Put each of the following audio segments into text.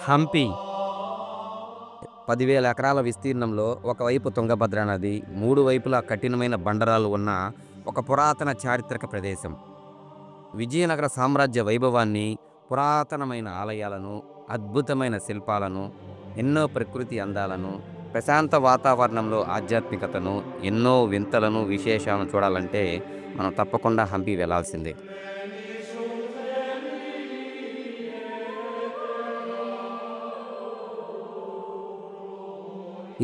హంపి 10,000 ఎకరాల విస్తీర్ణంలో ఒకవైపు తుంగభద్ర నది, 3 వైపులా కఠినమైన బండరాలు ఉన్న ఒక పురాతన చారిత్రక ప్రదేశం. విజయనగర సామ్రాజ్య వైభవాన్ని, పురాతనమైన ఆలయాలను, అద్భుతమైన శిల్పాలను, ఎన్నో ప్రకృతి అందాలను, ప్రశాంత వాతావరణంలో ఆధ్యాత్మికతను, ఎన్నో వింతలను, విశేషాలను చూడాలంటే మనం తప్పకుండా హంపి వెళ్ళాల్సిందే.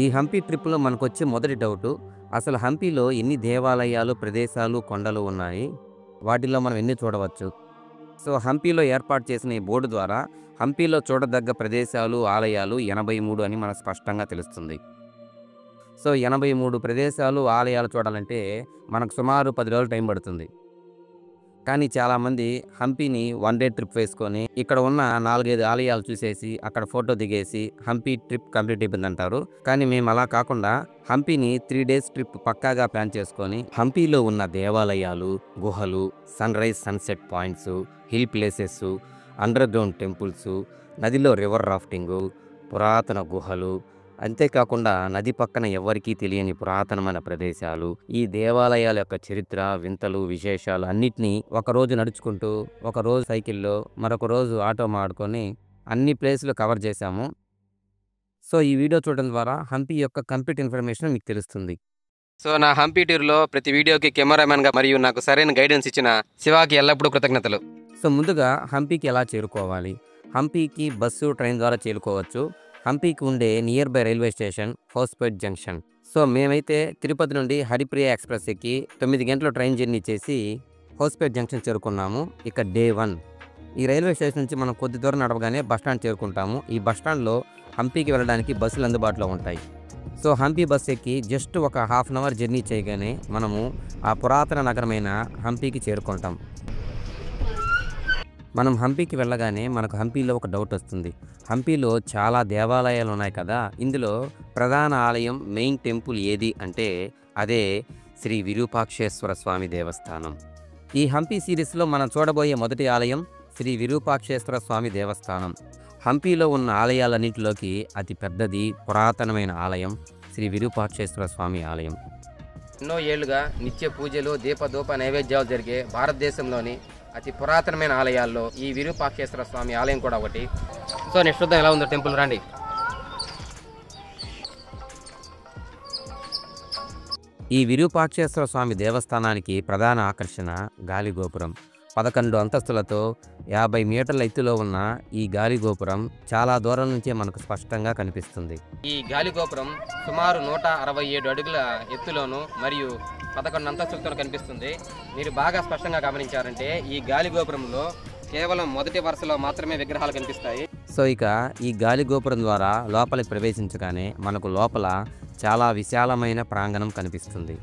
ఈ హంపి ట్రిప్‌లో మనకొచ్చే మొదటి డౌటు, అసలు హంపిలో ఎన్ని దేవాలయాలు, ప్రదేశాలు, కొండలు ఉన్నాయి? వాటిలో మనం ఎన్ని చూడవచ్చు? సో, హంపిలో ఏర్పాటు చేసిన ఈ బోర్డు ద్వారా హంపిలో చూడదగ్గ ప్రదేశాలు, ఆలయాలు 83 అని మనకు స్పష్టంగా తెలుస్తుంది. సో, 83 ప్రదేశాలు, ఆలయాలు చూడాలంటే మనకు సుమారు 10 రోజులు టైం పడుతుంది. కానీ చాలామంది హంపిని వన్ డే ట్రిప్ వేసుకొని ఇక్కడ ఉన్న 4, 5 ఆలయాలు చూసేసి అక్కడ ఫోటో దిగేసి హంపి ట్రిప్ కంప్లీట్ అయిపోయిందంటారు. కానీ మేము అలా కాకుండా హంపిని 3 డేస్ ట్రిప్ పక్కాగా ప్లాన్ చేసుకొని హంపిలో ఉన్న దేవాలయాలు, గుహలు, sunrise sunset points, hill places, underground temples, నదిలో రివర్ రాఫ్టింగు, పురాతన గుహలు, అంతేకాకుండా నది పక్కన ఎవ్వరికీ తెలియని పురాతనమైన ప్రదేశాలు, ఈ దేవాలయాల యొక్క చరిత్ర, వింతలు, విశేషాలు అన్నిటినీ ఒకరోజు నడుచుకుంటూ, ఒకరోజు సైకిల్లో, మరొక రోజు ఆటో మాడుకొని అన్ని ప్లేసులు కవర్ చేశాము. సో, ఈ వీడియో చూడడం ద్వారా హంపి యొక్క కంప్లీట్ ఇన్ఫర్మేషన్ మీకు తెలుస్తుంది. సో, నా హంపి టూర్లో ప్రతి వీడియోకి కెమెరామెన్గా మరియు నాకు సరైన గైడెన్స్ ఇచ్చిన శివాకి ఎల్లప్పుడూ కృతజ్ఞతలు. సో, ముందుగా హంపికి ఎలా చేరుకోవాలి? హంపికి బస్సు, ట్రైన్ ద్వారా చేరుకోవచ్చు. హంపికి ఉండే nearby railway station Hospet junction. So, మేమైతే తిరుపతి నుండి హరిప్రియ ఎక్స్ప్రెస్ ఎక్కి 9 గంటల ట్రైన్ జర్నీ చేసి హౌస్పేట్ జంక్షన్ చేరుకున్నాము. ఇక డే 1 ఈ రైల్వే స్టేషన్ నుంచి మనం కొద్ది దూరం నడవగానే బస్టాండ్ చేరుకుంటాము. ఈ బస్టాండ్లో హంపికి వెళ్ళడానికి బస్సులు అందుబాటులో ఉంటాయి. సో, హంపి బస్ ఎక్కి జస్ట్ ఒక హాఫ్ అన్ అవర్ జర్నీ చేయగానే మనము ఆ పురాతన నగరమైన హంపికి చేరుకుంటాం. మనం హంపికి వెళ్ళగానే మనకు హంపిలో ఒక డౌట్ వస్తుంది. హంపిలో చాలా దేవాలయాలు ఉన్నాయి కదా, ఇందులో ప్రధాన ఆలయం, మెయిన్ టెంపుల్ ఏది అంటే అదే శ్రీ విరూపాక్షేశ్వర స్వామి దేవస్థానం. ఈ హంపి సిరీస్లో మనం చూడబోయే మొదటి ఆలయం శ్రీ విరూపాక్షేశ్వర స్వామి దేవస్థానం. హంపిలో ఉన్న ఆలయాలన్నింటిలోకి అతి పెద్దది, పురాతనమైన ఆలయం శ్రీ విరూపాక్షేశ్వర స్వామి ఆలయం. ఎన్నో ఏళ్లుగా నిత్య పూజలు, దీపధూప నైవేద్యాలు జరిగే భారతదేశంలోని అతి పురాతనమైన ఆలయాల్లో ఈ విరూపాక్షేశ్వర స్వామి ఆలయం కూడా ఒకటి. సో, నెక్స్ట్ చూద్దాం ఎలా ఉందో టెంపుల్, రండి. ఈ విరూపాక్షేశ్వర స్వామి దేవస్థానానికి ప్రధాన ఆకర్షణ గాలిగోపురం. 11 అంతస్తులతో 50 మీటర్ల ఎత్తులో ఉన్న ఈ గాలిగోపురం చాలా దూరం నుంచే మనకు స్పష్టంగా కనిపిస్తుంది. ఈ గాలిగోపురం సుమారు 167 అడుగుల ఎత్తులోను మరియు 11 అంతస్తులతో కనిపిస్తుంది. మీరు బాగా స్పష్టంగా గమనించారంటే ఈ గాలిగోపురంలో కేవలం మొదటి వరుసలో మాత్రమే విగ్రహాలు కనిపిస్తాయి. సో, ఇక ఈ గాలిగోపురం ద్వారా లోపలికి ప్రవేశించగానే మనకు లోపల చాలా విశాలమైన ప్రాంగణం కనిపిస్తుంది.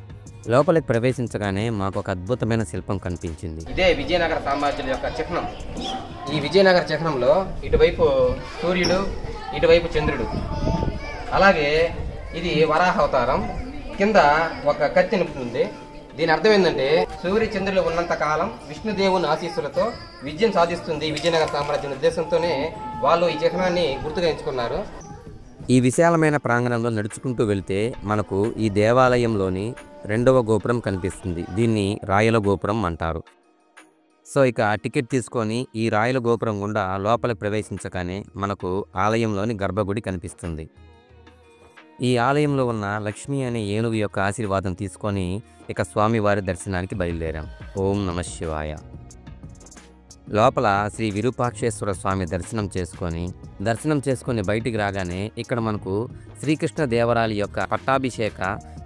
లోపలికి ప్రవేశించగానే మాకు ఒక అద్భుతమైన శిల్పం కనిపించింది. ఇదే విజయనగర సామ్రాజ్యం యొక్క చిహ్నం. ఈ విజయనగర చిహ్నంలో ఇటువైపు సూర్యుడు, ఇటువైపు చంద్రుడు, అలాగే ఇది వరాహ అవతారం, కింద ఒక కత్తి నింపుతుంది. దీని అర్థం ఏంటంటే సూర్య చంద్రులు ఉన్నంత కాలం విష్ణుదేవుని ఆశీస్సులతో విజయం సాధిస్తుంది విజయనగర సామ్రాజ్యం ఉద్దేశంతోనే వాళ్ళు ఈ చిహ్నాన్ని గుర్తుగా ఎంచుకున్నారు. ఈ విశాలమైన ప్రాంగణంలో నడుచుకుంటూ వెళ్తే మనకు ఈ దేవాలయంలోని 2వ గోపురం కనిపిస్తుంది. దీన్ని రాయల గోపురం అంటారు. సో, ఇక టికెట్ తీసుకొని ఈ రాయల గోపురం గుండా లోపలికి ప్రవేశించగానే మనకు ఆలయంలోని గర్భగుడి కనిపిస్తుంది. ఈ ఆలయంలో ఉన్న లక్ష్మి అనే ఏనుగు యొక్క ఆశీర్వాదం తీసుకొని ఇక స్వామివారి దర్శనానికి బయలుదేరాం. ఓం నమః శివాయ. లోపల శ్రీ విరూపాక్షేశ్వర స్వామి దర్శనం చేసుకొని బయటికి రాగానే ఇక్కడ మనకు శ్రీకృష్ణ దేవరాయల యొక్క పట్టాభిషేక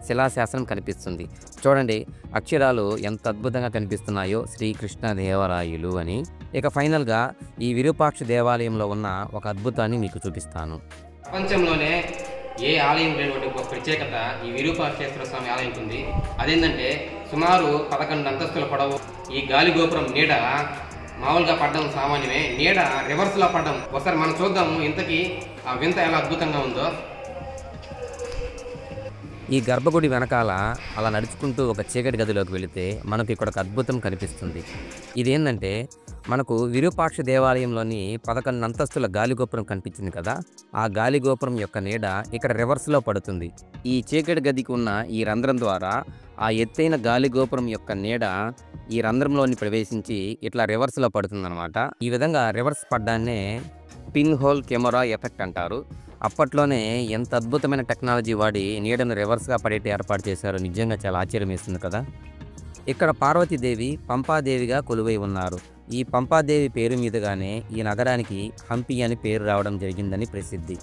శిలాశాసనం కనిపిస్తుంది. చూడండి, అక్షరాలు ఎంత అద్భుతంగా కనిపిస్తున్నాయో, శ్రీకృష్ణ దేవరాయలు అని. ఇక ఫైనల్గా ఈ విరూపాక్ష దేవాలయంలో ఉన్న ఒక అద్భుతాన్ని మీకు చూపిస్తాను. ప్రపంచంలోనే ఏ ఆలయం లేనటువంటి ఒక ప్రత్యేకత ఈ విరూపాక్షేశ్వర స్వామి ఆలయం ఉంది. అదేంటంటే సుమారు 11 అంతస్తుల పొడవు. ఈ గాలి గోపురం నీడ మామూలుగా పడ్డం సామాన్యమే, నీడ రివర్స్లో పడ్డం. ఒకసారి మనం చూద్దాము ఇంతకీ ఆ వింత ఎలా అద్భుతంగా ఉందో. ఈ గర్భగుడి వెనకాల అలా నడుచుకుంటూ ఒక చీకటి గదిలోకి వెళితే మనకు ఇక్కడ ఒక అద్భుతం కనిపిస్తుంది. ఇదేంటంటే మనకు విరూపాక్ష దేవాలయంలోని 11 అంతస్తుల గాలిగోపురం కనిపించింది కదా, ఆ గాలిగోపురం యొక్క నీడ ఇక్కడ రివర్స్లో పడుతుంది. ఈ చీకటి గదికి ఉన్న ఈ రంధ్రం ద్వారా ఆ ఎత్తైన గాలిగోపురం యొక్క నీడ ఈ రంధ్రంలోని ప్రవేశించి ఇట్లా రివర్స్లో పడుతుందన్నమాట. ఈ విధంగా రివర్స్ పడ్డాన్నే పిన్ హోల్ కెమెరా ఎఫెక్ట్ అంటారు. అప్పట్లోనే ఎంత అద్భుతమైన టెక్నాలజీ వాడి నీడను రివర్స్గా పడేటి ఏర్పాటు చేశారో నిజంగా చాలా ఆశ్చర్యం వేస్తుంది కదా. ఇక్కడ పార్వతీదేవి పంపాదేవిగా కొలువై ఉన్నారు. ఈ పంపాదేవి పేరు మీదుగానే ఈ నగరానికి హంపి అని పేరు రావడం జరిగిందని ప్రసిద్ధి.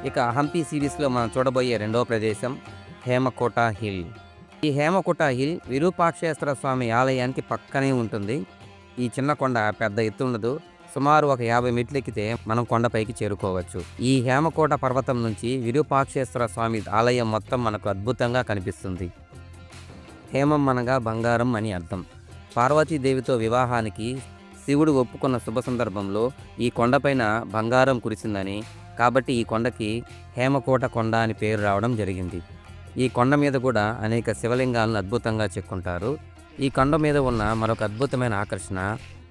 ఇక హంపి సిరీస్లో మనం చూడబోయే రెండవ ప్రదేశం హేమకోట హిల్. ఈ హేమకోట హిల్ విరూపాక్షేశ్వర స్వామి ఆలయానికి పక్కనే ఉంటుంది. ఈ చిన్న కొండ పెద్ద ఎత్తు ఉండదు. సుమారు ఒక 50 మెట్లు ఎక్కితే మనం కొండపైకి చేరుకోవచ్చు. ఈ హేమకోట పర్వతం నుంచి విరూపాక్షేశ్వర స్వామి ఆలయం మొత్తం మనకు అద్భుతంగా కనిపిస్తుంది. హేమం అనగా బంగారం అని అర్థం. పార్వతీదేవితో వివాహానికి శివుడు ఒప్పుకున్న శుభ సందర్భంలో ఈ కొండపైన బంగారం కురిసిందని, కాబట్టి ఈ కొండకి హేమకోట కొండ అని పేరు రావడం జరిగింది. ఈ కొండ మీద కూడా అనేక శివలింగాలను అద్భుతంగా చెక్కుంటారు. ఈ కొండ మీద ఉన్న మరొక అద్భుతమైన ఆకర్షణ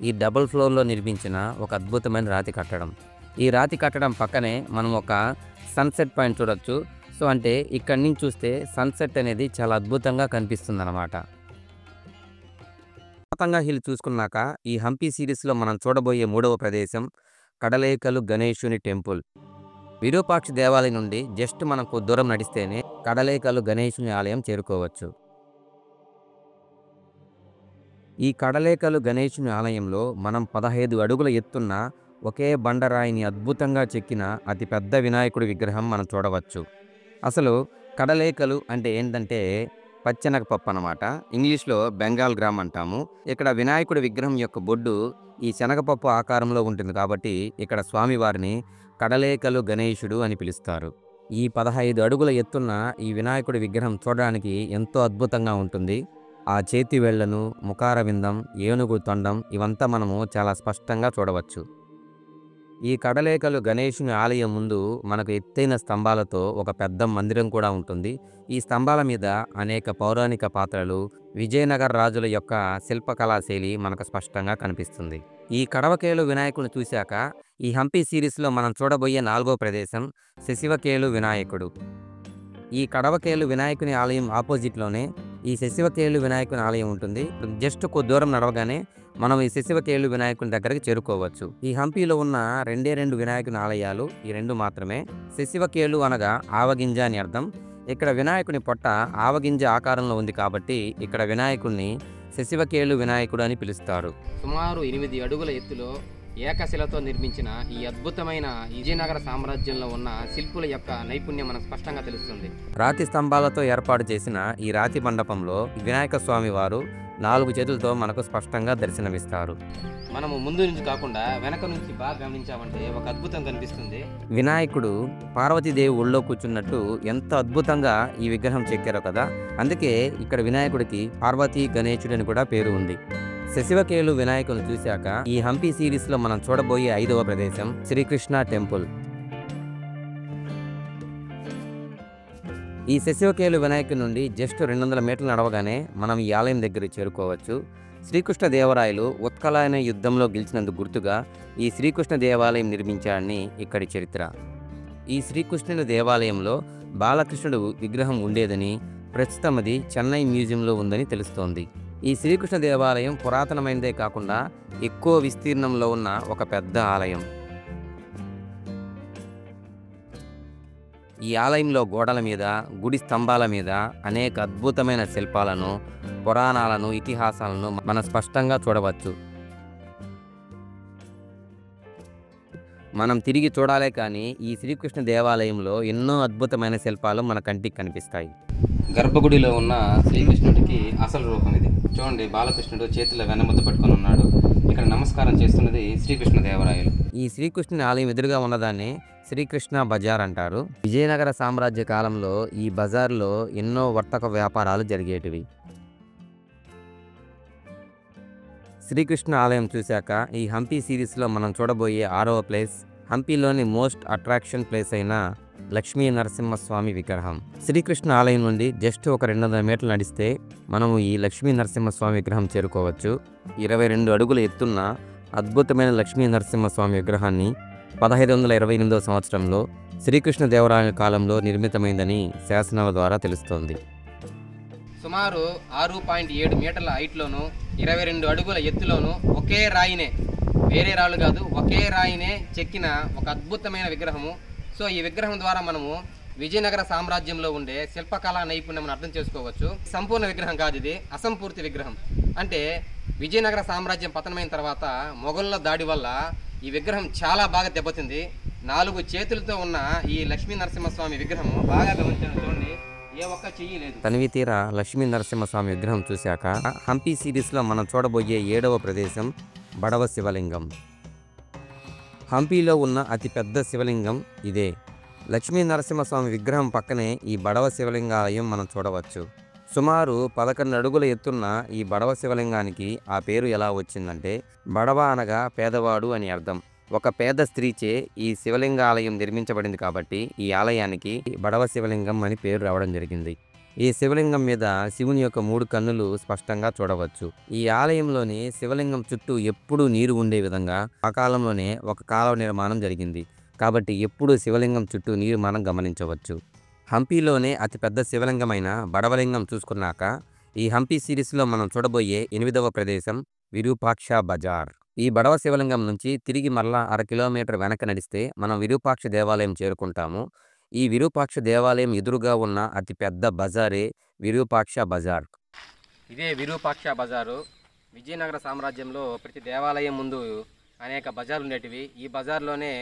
ఈ డబుల్ ఫ్లోర్లో నిర్మించిన ఒక అద్భుతమైన రాతి కట్టడం. ఈ రాతి కట్టడం పక్కనే మనం ఒక సన్సెట్ పాయింట్ చూడొచ్చు. సో అంటే ఇక్కడి నుంచి చూస్తే సన్సెట్ అనేది చాలా అద్భుతంగా కనిపిస్తుంది అన్నమాట. పతంగా హిల్ చూసుకున్నాక ఈ హంపి సిరీస్లో మనం చూడబోయే మూడవ ప్రదేశం కడలేకలు గణేశుని టెంపుల్. విరూపాక్ష దేవాలయం నుండి జస్ట్ మనకు దూరం నడిస్తేనే కడలేకలు గణేశుని ఆలయం చేరుకోవచ్చు. ఈ కడలేకలు గణేశుని ఆలయంలో మనం 15 అడుగుల ఎత్తున్న ఒకే బండరాయిని అద్భుతంగా చెక్కిన అతిపెద్ద వినాయకుడి విగ్రహం మనం చూడవచ్చు. అసలు కడలేకలు అంటే ఏంటంటే పచ్చెనగపప్పు అన్నమాట. ఇంగ్లీష్లో బెంగాల్ గ్రామ్ అంటాము. ఇక్కడ వినాయకుడి విగ్రహం యొక్క బొడ్డు ఈ శనగపప్పు ఆకారంలో ఉంటుంది కాబట్టి ఇక్కడ స్వామివారిని కడలేకలు గణేశుడు అని పిలుస్తారు. ఈ 15 అడుగుల ఎత్తున్న ఈ వినాయకుడి విగ్రహం చూడడానికి ఎంతో అద్భుతంగా ఉంటుంది. ఆ చేతి వేళ్లను, ముఖారవిందం, ఏనుగు తొండం ఇవంతా మనము చాలా స్పష్టంగా చూడవచ్చు. ఈ కడలేకలు గణేశుని ఆలయం ముందు మనకు ఎత్తైన స్తంభాలతో ఒక పెద్ద మందిరం కూడా ఉంటుంది. ఈ స్తంభాల మీద అనేక పౌరాణిక పాత్రలు, విజయనగర రాజుల యొక్క శిల్పకళా శైలి మనకు స్పష్టంగా కనిపిస్తుంది. ఈ కడవకేలు వినాయకుడిని చూశాక ఈ హంపి సిరీస్లో మనం చూడబోయే 4వ ప్రదేశం శశివకేలు వినాయకుడు. ఈ కడవకేలు వినాయకుని ఆలయం ఆపోజిట్లోనే ఈ శశివకేలు వినాయకుని ఆలయం ఉంటుంది. జస్ట్ కొద్ది దూరం నడవగానే మనం ఈ శశివకేలు వినాయకుని దగ్గరికి చేరుకోవచ్చు. ఈ హంపిలో ఉన్న 2 వినాయకుని ఆలయాలు ఈ 2 మాత్రమే. శశివకేలు అనగా ఆవగింజ అని అర్థం. ఇక్కడ వినాయకుని పొట్ట ఆవగింజ ఆకారంలో ఉంది కాబట్టి ఇక్కడ వినాయకుడిని శశివకేలు వినాయకుడు అని పిలుస్తారు. సుమారు 8 అడుగుల ఎత్తులో ఏకశిలతో నిర్మించిన ఈ అద్భుతమైన విజయనగర సామ్రాజ్యంలో ఉన్న శిల్పుల యొక్క నైపుణ్యం మనకు స్పష్టంగా తెలుస్తుంది. రాతి స్తంభాలతో ఏర్పాటు చేసిన ఈ రాతి మండపంలో వినాయక స్వామి వారు 4 చేతులతో మనకు స్పష్టంగా దర్శనమిస్తారు. మనము ముందు నుంచి కాకుండా వెనక నుంచి బాగా గమనించామంటే ఒక అద్భుతం కనిపిస్తుంది. వినాయకుడు పార్వతీదేవి ఒళ్ళో కూర్చున్నట్టు ఎంత అద్భుతంగా ఈ విగ్రహం చెక్కారో కదా. అందుకే ఇక్కడ వినాయకుడికి పార్వతీ గణేశుడు అని కూడా పేరు ఉంది. శశివకేలు వినాయకులను చూశాక ఈ హంపి సిరీస్లో మనం చూడబోయే 5వ ప్రదేశం శ్రీకృష్ణ టెంపుల్. ఈ శశివకేలు వినాయకుడి నుండి జస్ట్ 200 మీటర్లు నడవగానే మనం ఈ ఆలయం దగ్గరికి చేరుకోవచ్చు. శ్రీకృష్ణ దేవరాయలు ఉత్కళ అనే యుద్ధంలో గెలిచినందుకు గుర్తుగా ఈ శ్రీకృష్ణ దేవాలయం నిర్మించారని ఇక్కడి చరిత్ర. ఈ శ్రీకృష్ణుని దేవాలయంలో బాలకృష్ణుడు విగ్రహం ఉండేదని, ప్రస్తుతం అది చెన్నై మ్యూజియంలో ఉందని తెలుస్తోంది. ఈ శ్రీకృష్ణ దేవాలయం పురాతనమైనదే కాకుండా ఎక్కువ విస్తీర్ణంలో ఉన్న ఒక పెద్ద ఆలయం. ఈ ఆలయంలో గోడల మీద, గుడి స్తంభాల మీద అనేక అద్భుతమైన శిల్పాలను, పురాణాలను, ఇతిహాసాలను మనం స్పష్టంగా చూడవచ్చు. మనం తిరిగి చూడాలే కానీ ఈ శ్రీకృష్ణ దేవాలయంలో ఎన్నో అద్భుతమైన శిల్పాలు మన కంటికి కనిపిస్తాయి. గర్భగుడిలో ఉన్న శ్రీకృష్ణుడికి అసలు రూపం ఇది. చూడండి, బాలకృష్ణుడు చేతిలో వెన్నముద్ద పట్టుకొని ఉన్నాడు. ఇక్కడ నమస్కారం చేస్తున్నది శ్రీకృష్ణ దేవరాయలు. ఈ శ్రీకృష్ణుని ఆలయం ఎదురుగా ఉన్నదాన్ని శ్రీకృష్ణ బజార్ అంటారు. విజయనగర సామ్రాజ్య కాలంలో ఈ బజార్లో ఎన్నో వర్తక వ్యాపారాలు జరిగేటివి. శ్రీకృష్ణ ఆలయం చూశాక ఈ హంపి సిరీస్లో మనం చూడబోయే 6వ ప్లేస్ హంపిలోని మోస్ట్ అట్రాక్షన్ ప్లేస్ అయిన లక్ష్మీ నరసింహస్వామి విగ్రహం. శ్రీకృష్ణ ఆలయం నుండి జస్ట్ ఒక 200 మీటర్లు నడిస్తే మనము ఈ లక్ష్మీ నరసింహస్వామి విగ్రహం చేరుకోవచ్చు. 22 అడుగుల ఎత్తున్న అద్భుతమైన లక్ష్మీ నరసింహస్వామి విగ్రహాన్ని 1528 సంవత్సరంలో శ్రీకృష్ణదేవరాయల కాలంలో నిర్మితమైందని శాసనాల ద్వారా తెలుస్తోంది. సుమారు 6.7 మీటర్ల హైట్లోను 22 అడుగుల ఎత్తులోను ఒకే రాయినే, వేరే రాళ్ళు కాదు, ఒకే రాయినే చెక్కిన ఒక అద్భుతమైన విగ్రహము. సో ఈ విగ్రహం ద్వారా మనము విజయనగర సామ్రాజ్యంలో ఉండే శిల్పకళా నైపుణ్యం అర్థం చేసుకోవచ్చు. సంపూర్ణ విగ్రహం కాదు, ఇది అసంపూర్తి విగ్రహం. అంటే విజయనగర సామ్రాజ్యం పతనమైన తర్వాత మొఘలుల దాడి వల్ల ఈ విగ్రహం చాలా బాగా దెబ్బతింది. 4 చేతులతో ఉన్న ఈ లక్ష్మీ నరసింహస్వామి విగ్రహం బాగా గమనించాను, చూడండి, ఏ ఒక్క చెయ్యి లేదు. తనివి తీరా లక్ష్మీ నరసింహస్వామి విగ్రహం చూశాక హంపి సిరీస్లో మనం చూడబోయే 7వ ప్రదేశం బడవ శివలింగం. హంపీలో ఉన్న అతిపెద్ద శివలింగం ఇదే. లక్ష్మీ నరసింహస్వామి విగ్రహం పక్కనే ఈ బడవ శివలింగాలయం మనం చూడవచ్చు. సుమారు 11 అడుగుల ఎత్తున్న ఈ బడవ శివలింగానికి ఆ పేరు ఎలా వచ్చిందంటే, బడవ అనగా పేదవాడు అని అర్థం. ఒక పేద స్త్రీచే ఈ శివలింగాలయం నిర్మించబడింది కాబట్టి ఈ ఆలయానికి బడవ శివలింగం అని పేరు రావడం జరిగింది. ఈ శివలింగం మీద శివుని యొక్క 3 కన్నులు స్పష్టంగా చూడవచ్చు. ఈ ఆలయంలోని శివలింగం చుట్టూ ఎప్పుడూ నీరు ఉండే విధంగా ఆ కాలంలోనే ఒక కాలువ నిర్మాణం జరిగింది కాబట్టి ఎప్పుడూ శివలింగం చుట్టూ నీరు మనం గమనించవచ్చు. హంపీలోనే అతిపెద్ద శివలింగమైన బడవలింగం చూసుకున్నాక ఈ హంపి సిరీస్లో మనం చూడబోయే 8వ ప్రదేశం విరూపాక్ష బజార్. ఈ బడవ శివలింగం నుంచి తిరిగి మరలా 1/2 కిలోమీటర్ వెనక నడిస్తే మనం విరూపాక్ష దేవాలయం చేరుకుంటాము. ఈ విరూపాక్ష దేవాలయం ఎదురుగా ఉన్న అతిపెద్ద బజారే విరూపాక్ష బజార్. ఇదే విరూపాక్ష బజారు. విజయనగర సామ్రాజ్యంలో ప్రతి దేవాలయం ముందు అనేక బజార్లు ఉండేటివి. ఈ బజార్లోనే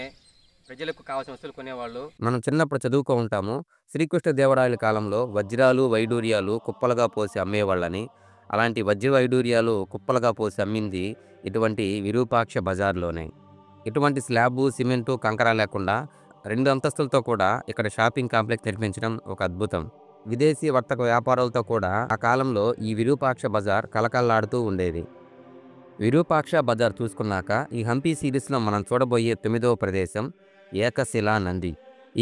ప్రజలకు కావాల్సిన వస్తువులు కొనేవాళ్ళు. మనం చిన్నప్పుడు చదువుకో ఉంటాము, శ్రీకృష్ణదేవరాయల కాలంలో వజ్రాలు వైడూర్యాలు కుప్పలుగా పోసి అమ్మేవాళ్ళని. అలాంటి వజ్ర వైడూర్యాలు కుప్పలుగా పోసి అమ్మింది ఇటువంటి విరూపాక్ష బజార్లోనే. ఇటువంటి స్లాబు సిమెంటు కంకర లేకుండా 2 అంతస్తులతో కూడా ఇక్కడ షాపింగ్ కాంప్లెక్స్ నిర్మించడం ఒక అద్భుతం. విదేశీ వర్తక వ్యాపారాలతో కూడా ఆ కాలంలో ఈ విరూపాక్ష బజార్ కలకల్లాడుతూ ఉండేది. విరూపాక్ష బజార్ చూసుకున్నాక ఈ హంపి సిరీస్లో మనం చూడబోయే 9వ ప్రదేశం ఏకశిలా నంది.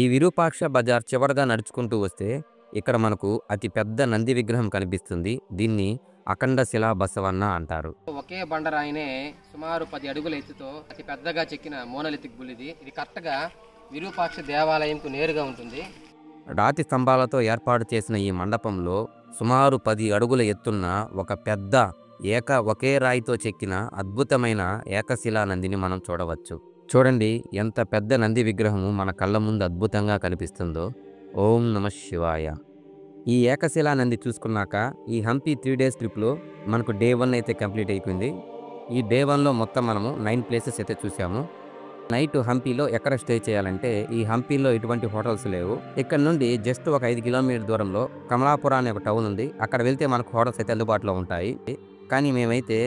ఈ విరూపాక్ష బజార్ చివరగా నడుచుకుంటూ వస్తే ఇక్కడ మనకు అతి పెద్ద నంది విగ్రహం కనిపిస్తుంది. దీన్ని అఖండ శిలా బసవన్న అంటారు. ఒకే బండరాయినే సుమారు 10 అడుగుల ఎత్తుతో అతి పెద్దగా చెక్కిన మోనలిథిక్ బుల్లిది. ఇది కరెక్ట్గా విరూపాక్ష దేవాలయంకు నేరుగా ఉంటుంది. రాతి స్తంభాలతో ఏర్పాటు చేసిన ఈ మండపంలో సుమారు 10 అడుగుల ఎత్తున్న ఒక పెద్ద ఒకే రాయితో చెక్కిన అద్భుతమైన ఏకశిలా నందిని మనం చూడవచ్చు. చూడండి ఎంత పెద్ద నంది విగ్రహము మన కళ్ళ ముందు అద్భుతంగా కనిపిస్తుందో. ఓం నమః శివాయ. ఈ ఏకశిలా నంది చూసుకున్నాక ఈ హంపి 3 డేస్ ట్రిప్లో మనకు డే 1 అయితే కంప్లీట్ అయిపోయింది. ఈ డే 1లో మొత్తం మనము 9 ప్లేసెస్ అయితే చూసాము. నైట్ హంపీలో ఎక్కడ స్టే చేయాలంటే ఈ హంపీలో ఎటువంటి హోటల్స్ లేవు. ఇక్కడ నుండి జస్ట్ ఒక 5 కిలోమీటర్ దూరంలో కమలాపురం అనే ఒక టౌన్ ఉంది. అక్కడ వెళ్తే మనకు హోటల్స్ అయితే అందుబాటులో ఉంటాయి. కానీ మేమైతే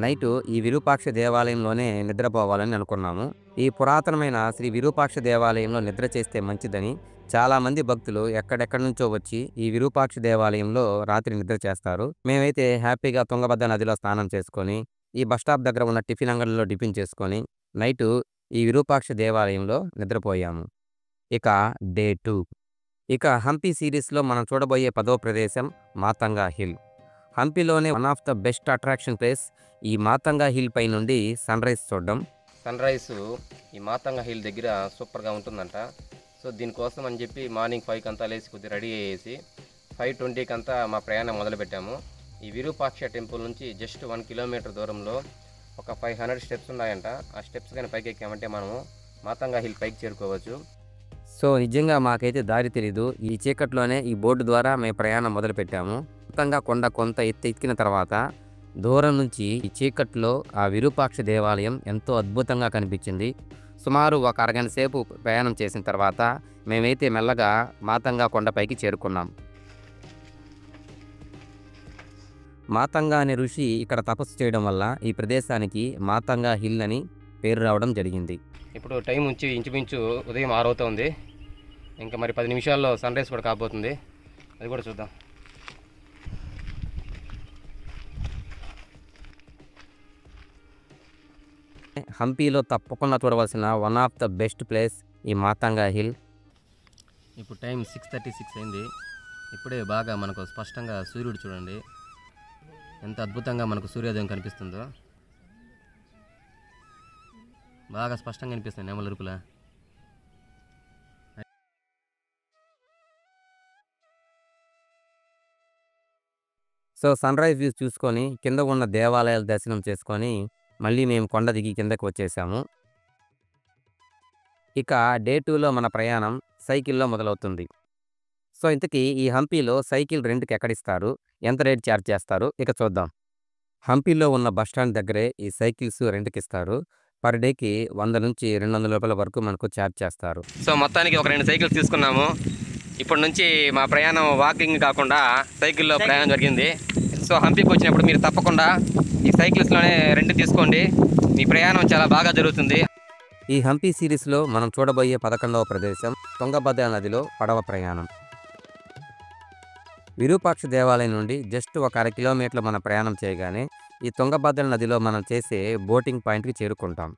నైట్ ఈ విరూపాక్ష దేవాలయంలోనే నిద్రపోవాలని అనుకున్నాము. ఈ పురాతనమైన శ్రీ విరూపాక్ష దేవాలయంలో నిద్ర చేస్తే మంచిదని చాలామంది భక్తులు ఎక్కడెక్కడి నుంచో వచ్చి ఈ విరూపాక్ష దేవాలయంలో రాత్రి నిద్ర చేస్తారు. మేమైతే హ్యాపీగా తుంగభద్ర నదిలో స్నానం చేసుకొని ఈ బస్టాప్ దగ్గర ఉన్న టిఫిన్ అంగడిలో టిఫిన్ చేసుకొని నైటు ఈ విరూపాక్ష దేవాలయంలో నిద్రపోయాము. ఇక డే 2. ఇక హంపి సిరీస్లో మనం చూడబోయే 10వ ప్రదేశం మాతంగా హిల్. హంపీలోనే one of the best attraction place ఈ మాతంగా హిల్ పై నుండి సన్ రైజ్ చూడడం. సన్ రైజ్ ఈ మాతంగా హిల్ దగ్గర సూపర్గా ఉంటుందంట. సో దీనికోసం అని చెప్పి మార్నింగ్ 5కి అంతా లేచి కొద్దిగా రెడీ అయ్యేసి 5:20కి అంతా మా ప్రయాణం మొదలుపెట్టాము. ఈ విరూపాక్ష టెంపుల్ నుంచి జస్ట్ 1 కిలోమీటర్ దూరంలో ఒక 500 స్టెప్స్ ఉన్నాయంట. ఆ స్టెప్స్ కానీ పైకి ఎక్కామంటే మనము మాతంగా హిల్ పైకి చేరుకోవచ్చు. సో నిజంగా మాకైతే దారి తెలీదు. ఈ చీకట్లోనే ఈ బోర్డు ద్వారా మేము ప్రయాణం మొదలుపెట్టాము. మొత్తంగా కొండ కొంత ఎక్కిన తర్వాత దూరం నుంచి ఈ చీకట్లో ఆ విరూపాక్ష దేవాలయం ఎంతో అద్భుతంగా కనిపించింది. సుమారు ఒక అరగంట సేపు ప్రయాణం చేసిన తర్వాత మేమైతే మెల్లగా మాతంగా కొండపైకి చేరుకున్నాం. మాతంగా అనే ఋషి ఇక్కడ తపస్సు చేయడం వల్ల ఈ ప్రదేశానికి మాతంగా హిల్ అని పేరు రావడం జరిగింది. ఇప్పుడు టైం ఇంచుమించు ఉదయం 6 అవుతుంది. ఇంకా మరి 10 నిమిషాల్లో సన్ రైజ్ కూడా కాబోతుంది. అది కూడా చూద్దాం. హంపీలో తప్పకుండా చూడవలసిన one of the best place ఈ మాతంగా హిల్. ఇప్పుడు టైం 6:36 అయింది. ఇప్పుడే బాగా మనకు స్పష్టంగా సూర్యుడు చూడండి ఎంత అద్భుతంగా మనకు సూర్యోదయం కనిపిస్తుందో. బాగా స్పష్టంగా కనిపిస్తుంది నెమలి అరుపులా. సో సన్‌రైజ్ వ్యూస్ చూసుకొని కింద ఉన్న దేవాలయాల దర్శనం చేసుకొని మళ్ళీ మేము కొండ దిగి కిందకి వచ్చేసాము. ఇక డే 2లో మన ప్రయాణం సైకిల్‌లో మొదలవుతుంది. సో ఇంతకీ ఈ హంపీలో సైకిల్ రెంట్‌కి ఎక్కడిస్తారు? ఎంత రేట్ చార్జ్ చేస్తారు? ఇక చూద్దాం. హంపీలో ఉన్న బస్ స్టాండ్ దగ్గరే ఈ సైకిల్స్ రెంట్‌కిస్తారు. పర్ డేకి 100-200 రూపాయల వరకు మనకు చార్జ్ చేస్తారు. సో మొత్తానికి ఒక 2 సైకిల్స్ తీసుకున్నాము. ఇప్పటి నుంచి మా ప్రయాణం వాకింగ్ కాకుండా సైకిల్లో ప్రయాణం జరిగింది. సో హంపీకి వచ్చినప్పుడు మీరు తప్పకుండా ఈ సైకిల్స్లోనే రెంట్ తీసుకోండి. మీ ప్రయాణం చాలా బాగా జరుగుతుంది. ఈ హంపీ సిరీస్‌లో మనం చూడబోయే 11వ ప్రదేశం తుంగభద్ర నదిలో పడవ ప్రయాణం. విరూపాక్ష దేవాలయం నుండి జస్ట్ ఒక అర కిలోమీటర్లు మన ప్రయాణం చేయగానే ఈ తుంగభద్ర నదిలో మనం చేసే బోటింగ్ పాయింట్‌కి చేరుకుంటాం.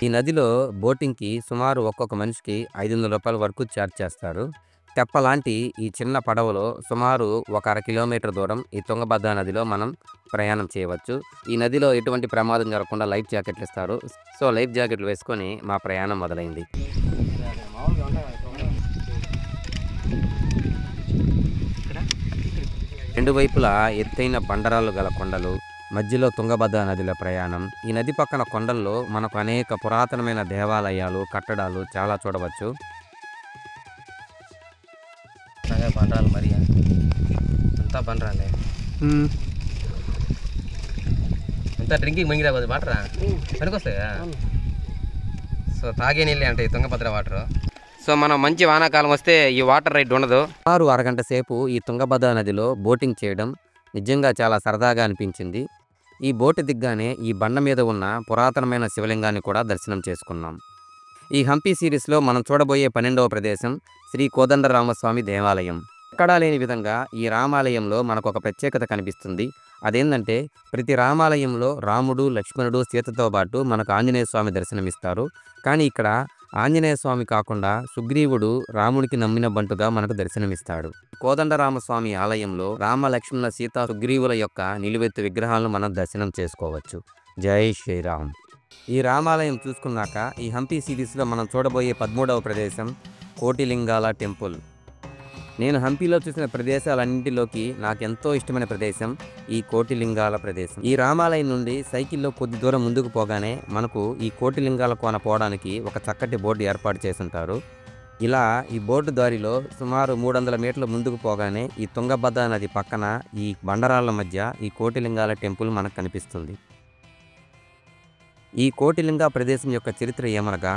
ఈ నదిలో బోటింగ్‌కి సుమారు ఒక్కొక్క మనిషికి 500 రూపాయల వరకు చార్జ్ చేస్తారు. తెప్పలాంటి ఈ చిన్న పడవలో సుమారు ఒక అర కిలోమీటర్ దూరం ఈ తుంగభద్ర నదిలో మనం ప్రయాణం చేయవచ్చు. ఈ నదిలో ఎటువంటి ప్రమాదం జరగకుండా లైఫ్ జాకెట్లు ఇస్తారు. సో లైఫ్ జాకెట్లు వేసుకొని మా ప్రయాణం మొదలైంది. రెండు వైపులా ఎత్తైన బండరాలు గల కొండలు, మధ్యలో తుంగభద్ర నదిలో ప్రయాణం. ఈ నది పక్కన కొండల్లో మనకు అనేక పురాతనమైన దేవాలయాలు, కట్టడాలు చాలా చూడవచ్చు. బండరాలు మరి అంతా బండరాలే. అంతా డ్రింకింగ్ మంగిరా పోదు వాటరా పనికొస్తాయా? సో తాగే నీళ్ళే అంటే ఈ తుంగభద్ర వాటర్. సో మనం మంచి వానాకాలం వస్తే ఈ వాటర్ రైడ్ ఉండదు. సుమారు అరగంట సేపు ఈ తుంగభద్ర నదిలో బోటింగ్ చేయడం నిజంగా చాలా సరదాగా అనిపించింది. ఈ బోటు దిగ్గానే ఈ బండ మీద ఉన్న పురాతనమైన శివలింగాన్ని కూడా దర్శనం చేసుకున్నాం. ఈ హంపీ సిరీస్లో మనం చూడబోయే 12వ ప్రదేశం శ్రీ కోదండరామస్వామి దేవాలయం. ఎక్కడా లేని విధంగా ఈ రామాలయంలో మనకు ఒక ప్రత్యేకత కనిపిస్తుంది. అదేంటంటే ప్రతి రామాలయంలో రాముడు, లక్ష్మణుడు, సీతతో పాటు మనకు ఆంజనేయ స్వామి దర్శనమిస్తారు. కానీ ఇక్కడ ఆంజనేయ స్వామి కాకుండా సుగ్రీవుడు రామునికి నమ్మిన బంటుగా మనకు దర్శనమిస్తాడు. కోదండరామస్వామి ఆలయంలో రామ, లక్ష్మణ, సీత, సుగ్రీవుల యొక్క నిలువెత్తు విగ్రహాలను మనం దర్శనం చేసుకోవచ్చు. జై శ్రీరామ్. ఈ రామాలయం చూసుకున్నాక ఈ హంపీ సిరీస్లో మనం చూడబోయే 13వ ప్రదేశం కోటిలింగాల టెంపుల్. నేను హంపీలో చూసిన ప్రదేశాలన్నింటిలోకి నాకు ఎంతో ఇష్టమైన ప్రదేశం ఈ కోటిలింగాల ప్రదేశం. ఈ రామాలయం నుండి సైకిల్లో కొద్ది దూరం ముందుకు పోగానే మనకు ఈ కోటిలింగాల కోన పోవడానికి ఒక చక్కటి బోర్డు ఏర్పాటు చేసుంటారు. ఇలా ఈ బోర్డు దారిలో సుమారు 300 మీటర్లు ముందుకు పోగానే ఈ తుంగభద్ర నది పక్కన ఈ బండరాళ్ళ మధ్య ఈ కోటిలింగాల టెంపుల్ మనకు కనిపిస్తుంది. ఈ కోటిలింగ ప్రదేశం యొక్క చరిత్ర ఏమనగా,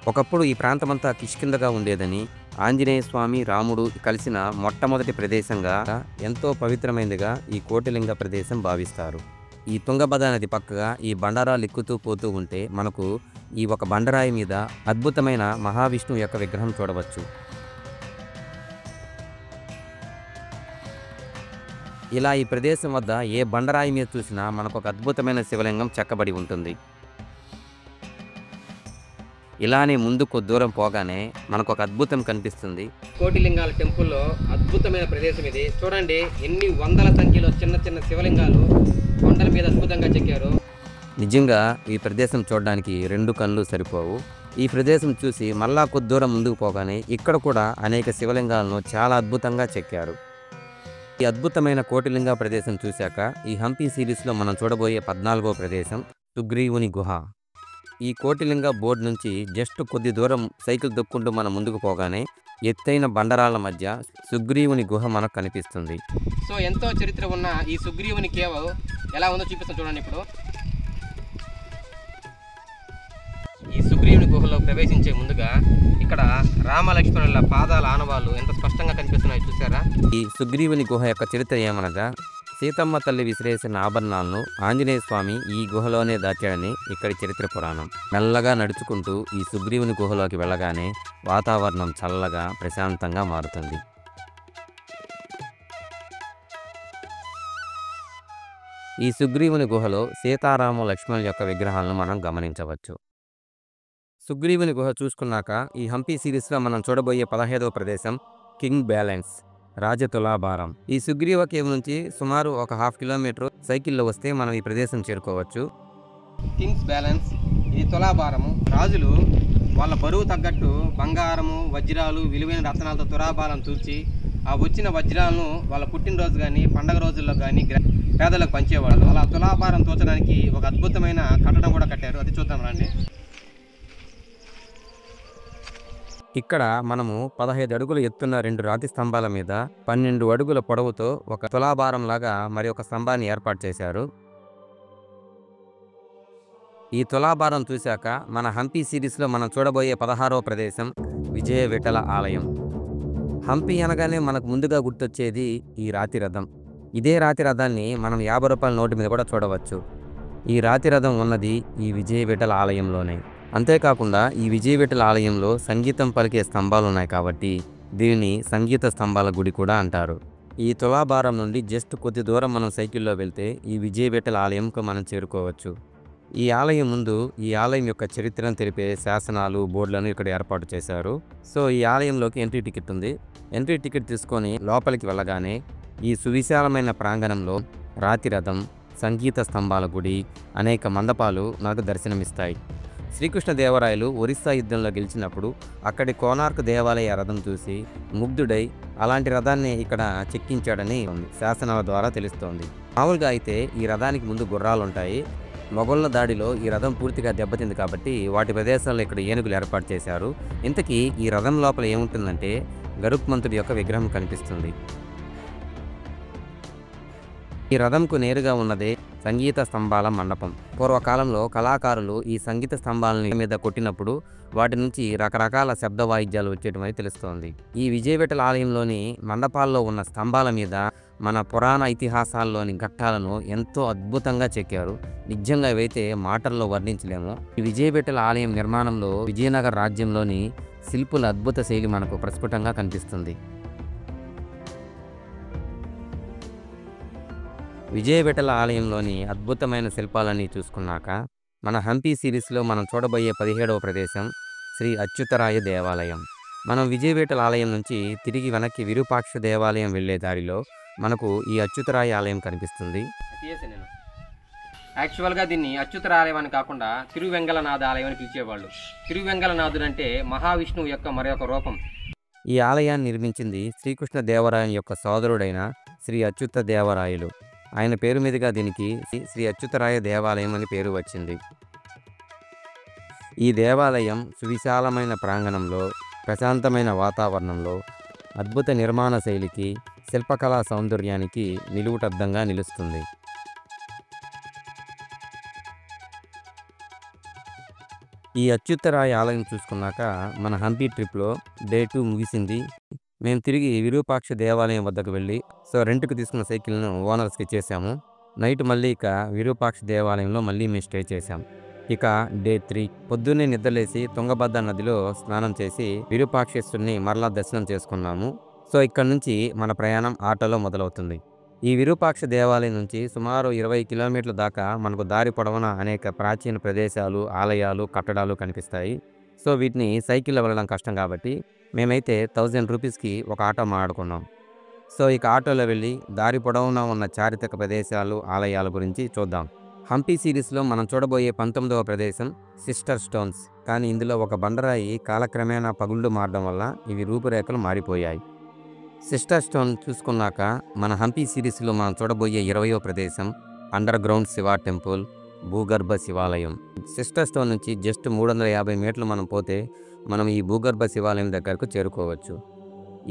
ఒకప్పుడు ఈ ప్రాంతమంతా కిష్కిందగా ఉండేదని, ఆంజనేయ స్వామి, రాముడు కలిసిన మొట్టమొదటి ప్రదేశంగా, ఎంతో పవిత్రమైనదిగా ఈ కోటిలింగ ప్రదేశం భావిస్తారు. ఈ తుంగభద్ర నది పక్కగా ఈ బండరాలు ఎక్కుతూ పోతూ ఉంటే మనకు ఈ ఒక బండరాయి మీద అద్భుతమైన మహావిష్ణువు యొక్క విగ్రహం చూడవచ్చు. ఇలా ఈ ప్రదేశం వద్ద ఏ బండరాయి మీద చూసినా మనకు ఒక అద్భుతమైన శివలింగం చెక్కబడి ఉంటుంది. ఇలానే ముందు కొద్ది దూరం పోగానే మనకు ఒక అద్భుతం కనిపిస్తుంది. కోటిలింగాల టెంపుల్లో అద్భుతమైన ప్రదేశం ఇది. చూడండి ఎన్ని వందల సంఖ్యలో చిన్న చిన్న శివలింగాలు కొండల మీద అద్భుతంగా చెక్కారు. నిజంగా ఈ ప్రదేశం చూడడానికి 2 కళ్ళు సరిపోవు. ఈ ప్రదేశం చూసి మళ్ళా కొద్ది దూరం ముందుకు పోగానే ఇక్కడ కూడా అనేక శివలింగాలను చాలా అద్భుతంగా చెక్కారు. ఈ అద్భుతమైన కోటిలింగ ప్రదేశం చూశాక ఈ హంపీ సిరీస్లో మనం చూడబోయే 14వ ప్రదేశం సుగ్రీవుని గుహ. ఈ కోటిలింగ బోర్డు నుంచి జస్ట్ కొద్ది దూరం సైకిల్ దొక్కుంటూ మనం ముందుకు పోగానే ఎత్తైన బండరాళ్ళ మధ్య సుగ్రీవుని గుహ మనకు కనిపిస్తుంది. సో ఎంతో చరిత్ర ఉన్న ఈ సుగ్రీవుని కేవ్ ఎలా ఉందో చూపిస్తాం చూడండి. ఇప్పుడు ఈ సుగ్రీవుని గుహలో ప్రవేశించే ముందుగా ఇక్కడ రామలక్ష్మణుల పాదాల ఆనవాళ్ళు ఎంత స్పష్టంగా కనిపిస్తున్నాయి చూసారా. ఈ సుగ్రీవుని గుహ యొక్క చరిత్ర ఏమనగా, సీతమ్మ తల్లి విసిరేసిన ఆభరణాలను ఆంజనేయ స్వామి ఈ గుహలోనే దాచాడని ఇక్కడి చరిత్ర పురాణం. మెల్లగా నడుచుకుంటూ ఈ సుగ్రీవుని గుహలోకి వెళ్ళగానే వాతావరణం చల్లగా ప్రశాంతంగా మారుతుంది. ఈ సుగ్రీవుని గుహలో సీతారామ, లక్ష్మణుల యొక్క విగ్రహాలను మనం గమనించవచ్చు. సుగ్రీవుని గుహ చూసుకున్నాక ఈ హంపి సిరీస్లో మనం చూడబోయే 15వ ప్రదేశం కింగ్ బ్యాలెన్స్ రాజతులాభారం. ఈ సుగ్రీవ కేవ్ నుంచి సుమారు ఒక హాఫ్ కిలోమీటర్ సైకిల్లో వస్తే మనం ఈ ప్రదేశం చేరుకోవచ్చు. కింగ్స్ బ్యాలెన్స్ ఇది తులాభారము. రాజులు వాళ్ళ బరువు తగ్గట్టు బంగారము, వజ్రాలు, విలువైన రత్నాలతో తులాభారం తూర్చి ఆ వచ్చిన వజ్రాలను వాళ్ళ పుట్టినరోజు కానీ పండగ రోజుల్లో కానీ పేదలకు పంచేవాళ్ళు. అలా తులాభారం తోచడానికి ఒక అద్భుతమైన కట్టడం కూడా కట్టారు. అది చూద్దాం రండి. ఇక్కడ మనము 15 అడుగులు ఎత్తున్న 2 రాతి స్తంభాల మీద 12 అడుగుల పొడవుతో ఒక తులాభారం లాగా మరి ఒక స్తంభాన్ని ఏర్పాటు చేశారు. ఈ తులాభారం చూశాక మన హంపి సిరీస్లో మనం చూడబోయే 16వ ప్రదేశం విజయ విఠల ఆలయం. హంపి అనగానే మనకు ముందుగా గుర్తొచ్చేది ఈ రాతి రథం. ఇదే రాతి రథాన్ని మనం 50 రూపాయల నోటు మీద కూడా చూడవచ్చు. ఈ రాతి రథం ఉన్నది ఈ విజయ విఠల ఆలయంలోనే. అంతేకాకుండా ఈ విజయ విఠల ఆలయంలో సంగీతం పలికే స్తంభాలు ఉన్నాయి కాబట్టి దీనిని సంగీత స్తంభాల గుడి కూడా అంటారు. ఈ తులాభారం నుండి జస్ట్ కొద్ది దూరం మనం సైకిల్లో వెళ్తే ఈ విజయ విఠల ఆలయంకు మనం చేరుకోవచ్చు. ఈ ఆలయం ముందు ఈ ఆలయం యొక్క చరిత్రను తెలిపే శాసనాలు, బోర్డులను ఇక్కడ ఏర్పాటు చేశారు. సో ఈ ఆలయంలోకి ఎంట్రీ టికెట్ ఉంది. ఎంట్రీ టికెట్ తీసుకొని లోపలికి వెళ్ళగానే ఈ సువిశాలమైన ప్రాంగణంలో రాతి రథం, సంగీత స్తంభాల గుడి, అనేక మండపాలు నాకు దర్శనమిస్తాయి. శ్రీకృష్ణదేవరాయలు ఒరిస్సా యుద్ధంలో గెలిచినప్పుడు అక్కడి కోనార్క్ దేవాలయ రథం చూసి ముగ్ధుడై అలాంటి రథాన్ని ఇక్కడ చెక్కించాడని శాసనాల ద్వారా తెలుస్తోంది. మామూలుగా అయితే ఈ రథానికి ముందు గుర్రాలుంటాయి. మొఘలుల దాడిలో ఈ రథం పూర్తిగా దెబ్బతింది కాబట్టి వాటి ప్రదేశాల్లో ఇక్కడ ఏనుగులు ఏర్పాటు చేశారు. ఇంతకీ ఈ రథం లోపల ఏముంటుందంటే గరుత్మంతుడి యొక్క విగ్రహం కనిపిస్తుంది. ఈ రథంకు నేరుగా ఉన్నదే సంగీత స్తంభాల మండపం. పూర్వకాలంలో కళాకారులు ఈ సంగీత స్తంభాలని మీద కొట్టినప్పుడు వాటి నుంచి రకరకాల శబ్ద వాయిద్యాలు వచ్చేయటమని తెలుస్తోంది. ఈ విజయ విఠల ఆలయంలోని మండపాల్లో ఉన్న స్తంభాల మీద మన పురాణ ఇతిహాసాల్లోని ఘట్టాలను ఎంతో అద్భుతంగా చెక్కారు. నిజంగా ఇవైతే మాటల్లో వర్ణించలేము. ఈ విజయ విఠల ఆలయం నిర్మాణంలో విజయనగర రాజ్యంలోని శిల్పుల అద్భుత శైలి మనకు ప్రస్ఫుటంగా కనిపిస్తుంది. విజయ విఠల ఆలయంలోని అద్భుతమైన శిల్పాలన్నీ చూసుకున్నాక మన హంపి సిరీస్లో మనం చూడబోయే 17వ ప్రదేశం శ్రీ అచ్యుతరాయ దేవాలయం. మనం విజయ విఠల ఆలయం నుంచి తిరిగి వెనక్కి విరూపాక్ష దేవాలయం వెళ్లే దారిలో మనకు ఈ అచ్యుతరాయ ఆలయం కనిపిస్తుంది. యాక్చువల్గా దీన్ని అచ్యుతరాలయం అని కాకుండా తిరువెంగళనాథ ఆలయం అని పిలిచేవాళ్ళు. తిరువెంగళనాథుడు అంటే మహావిష్ణువు యొక్క మరొక రూపం. ఈ ఆలయాన్ని నిర్మించింది శ్రీకృష్ణ దేవరాయని యొక్క సోదరుడైన శ్రీ అచ్యుత దేవరాయలు. ఆయన పేరు మీదుగా దీనికి శ్రీ అచ్యుతరాయ దేవాలయం అని పేరు వచ్చింది. ఈ దేవాలయం సువిశాలమైన ప్రాంగణంలో, ప్రశాంతమైన వాతావరణంలో, అద్భుత నిర్మాణ శైలికి, శిల్పకళా సౌందర్యానికి నిలువుటద్దంగా నిలుస్తుంది. ఈ అచ్యుతరాయ ఆలయం చూసుకున్నాక మన హంపి ట్రిప్లో డే 2 ముగిసింది. మేము తిరిగి విరూపాక్ష దేవాలయం వద్దకు వెళ్ళి రెంట్కి తీసుకున్న సైకిల్ను ఓనర్స్కి ఇచ్చేసాము. నైట్ మళ్ళీ ఇక విరూపాక్ష దేవాలయంలో మళ్ళీ మేము స్టే చేసాం. ఇక డే 3 పొద్దున్నే నిద్రలేసి తుంగభద్ర నదిలో స్నానం చేసి విరూపాక్షేశ్వరుని మరలా దర్శనం చేసుకున్నాము. ఇక్కడ నుంచి మన ప్రయాణం ఆటోలో మొదలవుతుంది. ఈ విరూపాక్ష దేవాలయం నుంచి సుమారు 20 కిలోమీటర్ల దాకా మనకు దారి పొడవునా అనేక ప్రాచీన ప్రదేశాలు, ఆలయాలు, కట్టడాలు కనిపిస్తాయి. వీటిని సైకిల్లో వెళ్ళడం కష్టం కాబట్టి మేమైతే 1000 రూపీస్కి ఒక ఆటో మాట్లాడుకున్నాం. ఇక ఆటోలో వెళ్ళి దారి పొడవునా ఉన్న చారిత్రక ప్రదేశాలు, ఆలయాల గురించి చూద్దాం. హంపి సిరీస్లో మనం చూడబోయే 19వ ప్రదేశం సిస్టర్ స్టోన్స్. కానీ ఇందులో ఒక బండరాయి కాలక్రమేణా పగుళ్ళు మారడం వల్ల ఇవి రూపురేఖలు మారిపోయాయి. సిస్టర్ స్టోన్ చూసుకున్నాక మన హంపి సిరీస్లో మనం చూడబోయే 20వ ప్రదేశం అండర్ గ్రౌండ్ శివ టెంపుల్, భూగర్భ శివాలయం. సిస్టర్ స్టోన్ నుంచి జస్ట్ 350 మీటర్లు మనం పోతే మనం ఈ భూగర్భ శివాలయం దగ్గరకు చేరుకోవచ్చు.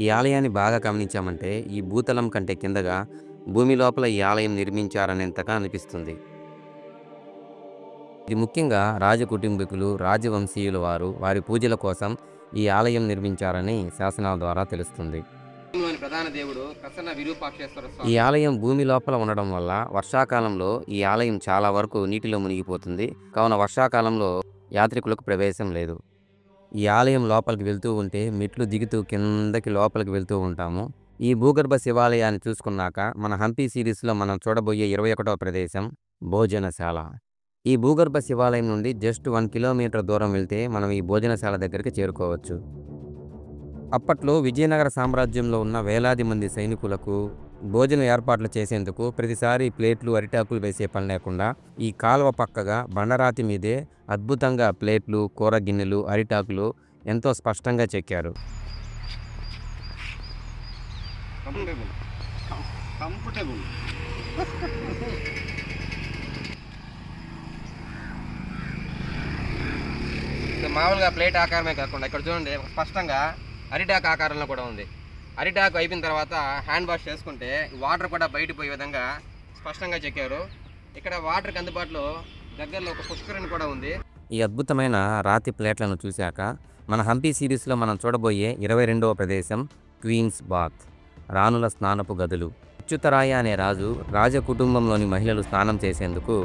ఈ ఆలయాన్ని బాగా గమనించామంటే ఈ భూతలం కంటే కిందగా భూమి లోపల ఈ ఆలయం నిర్మించారనేంతగా అనిపిస్తుంది. ఇది ముఖ్యంగా రాజకుటుంబీకులు, రాజవంశీయుల వారి పూజల కోసం ఈ ఆలయం నిర్మించారని శాసనాల ద్వారా తెలుస్తుంది. ప్రధాన దేవుడు ప్రసన్న విరూపాక్షేశ్వర స్వామి. ఈ ఆలయం భూమి లోపల ఉండడం వల్ల వర్షాకాలంలో ఈ ఆలయం చాలా వరకు నీటిలో మునిగిపోతుంది. కావున వర్షాకాలంలో యాత్రికులకు ప్రవేశం లేదు. ఈ ఆలయం లోపలికి వెళ్తూ ఉంటే మెట్లు దిగుతూ కిందకి లోపలికి వెళ్తూ ఉంటాము. ఈ భూగర్భ శివాలయాన్ని చూసుకున్నాక మన హంపి సిరీస్లో మనం చూడబోయే 21వ ప్రదేశం భోజనశాల. ఈ భూగర్భ శివాలయం నుండి జస్ట్ 1 కిలోమీటర్ దూరం వెళ్తే మనం ఈ భోజనశాల దగ్గరికి చేరుకోవచ్చు. అప్పట్లో విజయనగర సామ్రాజ్యంలో ఉన్న వేలాది మంది సైనికులకు భోజన ఏర్పాట్లు చేసేందుకు ప్రతిసారి ప్లేట్లు, అరిటాకులు వేసే పని లేకుండా ఈ కాలువ పక్కగా బండరాతి మీదే అద్భుతంగా ప్లేట్లు, కూర గిన్నెలు, అరిటాకులు ఎంతో స్పష్టంగా చెక్కారు. మామూలుగా ప్లేట్ ఆకారమే కాకుండా ఇక్కడ చూడండి స్పష్టంగా అరిటాకు ఆకారంలో కూడా ఉంది. అరిటాకు అయిపోయిన తర్వాత హ్యాండ్ వాష్ చేసుకుంటే వాటర్ కూడా బయట పోయే విధంగా స్పష్టంగా చెక్కారు. ఇక్కడ వాటర్కి అందుబాటులో దగ్గరలో ఒక పుష్కరిణి కూడా ఉంది. ఈ అద్భుతమైన రాతి ప్లేట్లను చూశాక మన హంపి సిరీస్లో మనం చూడబోయే 22వ ప్రదేశం క్వీన్స్ బాత్, రాణుల స్నానపు గదులు. అచ్యుతరాయ అనే రాజు రాజ కుటుంబంలోని మహిళలు స్నానం చేసేందుకు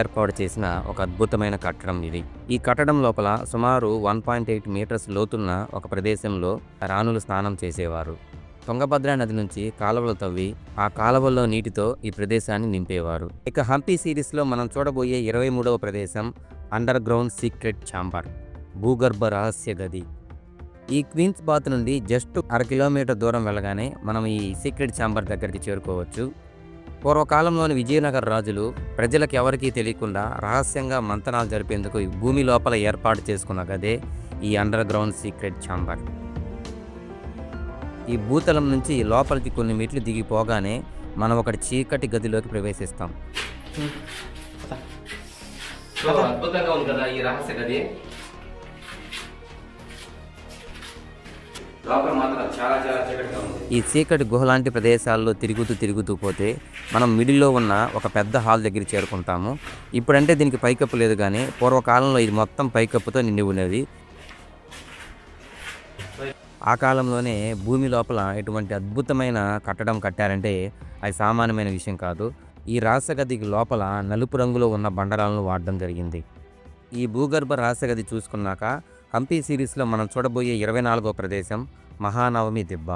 ఏర్పాటు చేసిన ఒక అద్భుతమైన కట్టడం ఇది. ఈ కట్టడం లోపల సుమారు 1.8 మీటర్స్ లోతున్న ఒక ప్రదేశంలో రాణులు స్నానం చేసేవారు. తుంగభద్ర నది నుంచి కాలువలు తవ్వి ఆ కాలువల్లో నీటితో ఈ ప్రదేశాన్ని నింపేవారు. ఇక హంపి సిరీస్లో మనం చూడబోయే 23వ ప్రదేశం అండర్ గ్రౌండ్ సీక్రెట్ ఛాంబర్, భూగర్భ రహస్య గది. ఈ క్వీన్స్ బాత్ నుండి జస్ట్ 1/2 కిలోమీటర్ దూరం వెళ్ళగానే మనం ఈ సీక్రెట్ ఛాంబర్ దగ్గరికి చేరుకోవచ్చు. పూర్వకాలంలోని విజయనగర రాజులు ప్రజలకు ఎవరికీ తెలియకుండా రహస్యంగా మంతనాలు జరిపేందుకు భూమి లోపల ఏర్పాటు చేసుకున్న గదే ఈ అండర్ గ్రౌండ్ సీక్రెట్ ఛాంబర్. ఈ భూతలం నుంచి లోపలికి కొన్ని మెట్లు దిగిపోగానే మనం ఒకటి చీకటి గదిలోకి ప్రవేశిస్తాం. అద్భుతంగా ఉంది కదా ఈ రహస్య గది. లోపల మాత్రం చాలా చీకటిగా ఉంది. ఈ చీకటి గుహ లాంటి ప్రదేశాల్లో తిరుగుతూ పోతే మనం మిడిల్లో ఉన్న ఒక పెద్ద హాల్ దగ్గర చేరుకుంటాము. ఇప్పుడంటే దీనికి పైకప్పు లేదు, కానీ పూర్వకాలంలో ఇది మొత్తం పైకప్పుతో నిండి ఉండేది. ఆ కాలంలోనే భూమి లోపల ఇటువంటి అద్భుతమైన కట్టడం కట్టారంటే అది సామాన్యమైన విషయం కాదు. ఈ రహస్య గదికి లోపల నలుపు రంగులో ఉన్న బండరాలను వాడడం జరిగింది. ఈ భూగర్భ రహస్య గది చూసుకున్నాక హంపి సిరీస్లో మనం చూడబోయే 24వ ప్రదేశం మహానవమి దిబ్బ.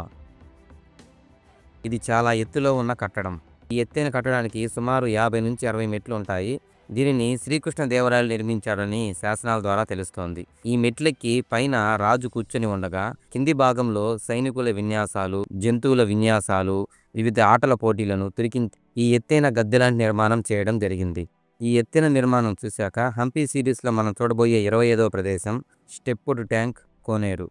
ఇది చాలా ఎత్తులో ఉన్న కట్టడం. ఈ ఎత్తైన కట్టడానికి సుమారు 50 నుంచి 60 మెట్లు ఉంటాయి. దీనిని శ్రీకృష్ణదేవరాయలు నిర్మించారని శాసనాల ద్వారా తెలుస్తోంది. ఈ మెట్లెక్కి పైన రాజు కూర్చొని ఉండగా కింది భాగంలో సైనికుల విన్యాసాలు, జంతువుల విన్యాసాలు, వివిధ ఆటల పోటీలను ఈ ఎత్తైన గద్దెలాంటి నిర్మాణం చేయడం జరిగింది. ఈ ఎత్తైన నిర్మాణం చూశాక హంపి సిరీస్లో మనం చూడబోయే 25వ ప్రదేశం స్టెప్పుడ్ ట్యాంక్, కోనేరు.